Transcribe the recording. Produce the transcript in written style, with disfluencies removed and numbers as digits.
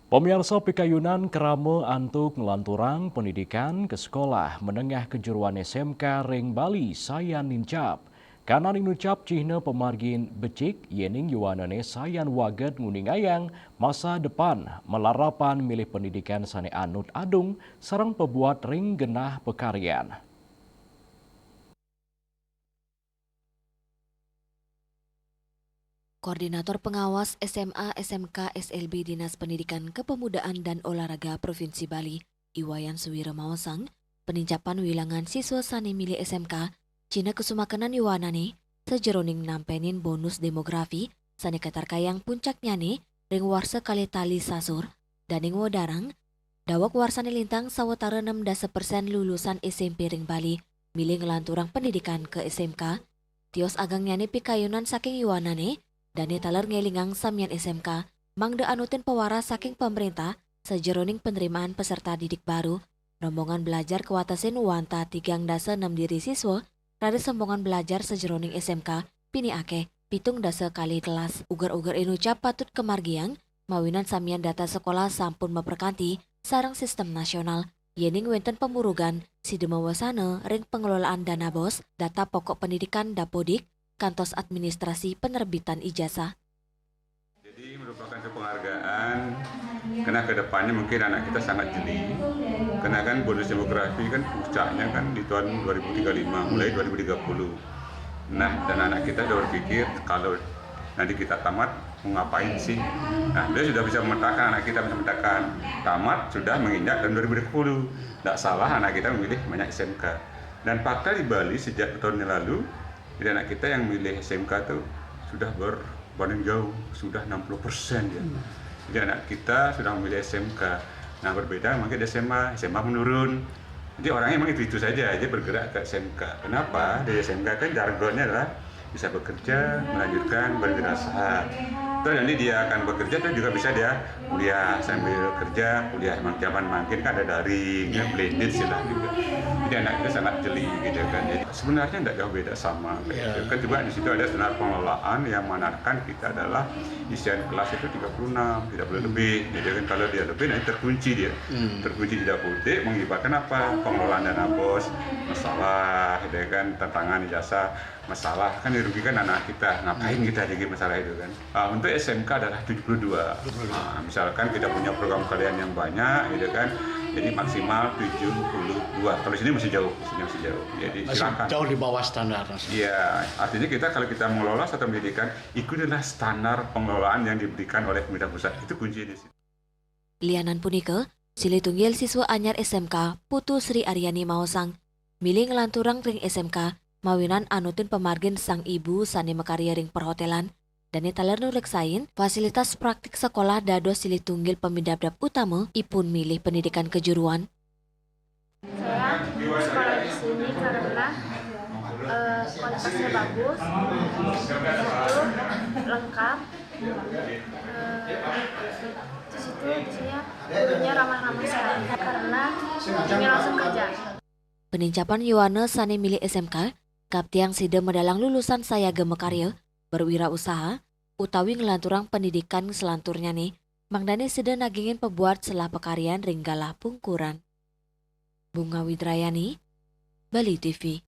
Pemirsa Pikayunan kerama antuk ngelanturang pendidikan ke sekolah menengah kejuruan SMK Ring Bali sayan nincap. Karena ninucap cihna pemargin becik yening yuwanane sayan waget nguning ayang masa depan melarapan milih pendidikan sane anut adung sarang pebuat ring genah pekaryan. Koordinator Pengawas SMA SMK SLB Dinas Pendidikan Kepemudaan dan Olahraga Provinsi Bali, Iwayan Suwira Mawasang, penincapan wilangan siswa sani milih SMK, Cina kesumakanan yuwanane, sejeroning nampenin bonus demografi, sani katarkayang puncaknya nih, ring warsa kali tali sasur, daning wadarang, dawak warsani lintang sawatara 6% lulusan SMP ring Bali, milih ngelanturang pendidikan ke SMK, tios agangnya nih pikayunan saking yuwanane, Dani taler ngelingang samian SMK, mangde anutin pewaras saking pemerintah, sejeroning penerimaan peserta didik baru, rombongan belajar kewatasin wanta 3,6 diri siswa, rada sembongan belajar sejeroning SMK, pini ake, pitung dasa kali kelas, ugar-ugar inucap patut kemargiang, mawinan samian data sekolah sampun memperkanti, sarang sistem nasional, yening wenten pemurugan, sidemawasana, ring pengelolaan dana bos, data pokok pendidikan dapodik, kantos administrasi penerbitan ijazah. Jadi merupakan penghargaan karena kedepannya mungkin anak kita sangat jeli. Karena kan bonus demografi kan puncaknya kan di tahun 2035 mulai 2030. Nah, dan anak kita sudah berpikir kalau nanti kita tamat mau ngapain sih? Nah, dia sudah bisa memetakan, anak kita bisa memetakan tamat sudah menginjak tahun 2020. Tidak salah anak kita memilih banyak SMK. Dan fakta di Bali sejak tahun yang lalu, jadi anak kita yang milih SMK itu sudah berbanding jauh, sudah 60% ya. Jadi anak kita sudah memilih SMK. Nah berbeda mungkin SMA menurun. Jadi orangnya memang itu saja, dia bergerak ke SMK. Kenapa? Di SMK kan jargonnya adalah bisa bekerja, melanjutkan berwirausaha. Terus nanti dia akan bekerja, terus juga bisa dia kuliah sambil kerja, kuliah emang zaman makin kan ada daring, ya, blended silah juga. Jadi anak itu sangat jeli gitu kan. Jadi sebenarnya tidak jauh beda sama. Gitu. Kan juga di situ ada standar pengelolaan yang manarkan kita adalah isian kelas itu 36, tidak boleh lebih. Jadi kan kalau dia lebih nanti terkunci dia. Terkunci tidak putih mengibatkan apa? Pengelolaan dana bos, masalah, gitu kan, tantangan ijazah, masalah kan dirugikan anak kita. Ngapain kita jadi masalah itu kan? Untuk SMK adalah 72. Misalkan kita punya program kalian yang banyak, gitu kan. Jadi maksimal 72. Kalau sini masih jauh, Jadi masih silakan. jauh di bawah standar. Iya, artinya kita kalau kita mengelola satu pendidikan, ikutilah standar pengelolaan yang diberikan oleh pemerintah pusat. Itu kunci di situ. Lianan punike, sili tunggil siswa anyar SMK, Putu Sri Aryani Mawasang, milih ngelanturang ring SMK, mawinan anutin pemargin sang ibu sani makarya ring perhotelan, dan taler nureksain fasilitas praktik sekolah dado sili tunggil pemindabdap utama ipun milih pendidikan kejuruan. Saya sekolah di sini karena kualitasnya bagus, itu lengkap. Di sini gurunya ramah-ramah sekali karena ingin langsung kerja. Penincapan Yohana sani milih SMK, kaptiang sida medalang lulusan saya gemekarya, berwirausaha, utawi ngelanturang pendidikan selanturnya nih, mangdane sida nagingin pebuat selah pekaryan ringgalah pungkuran. Bunga Widrayani, Bali TV.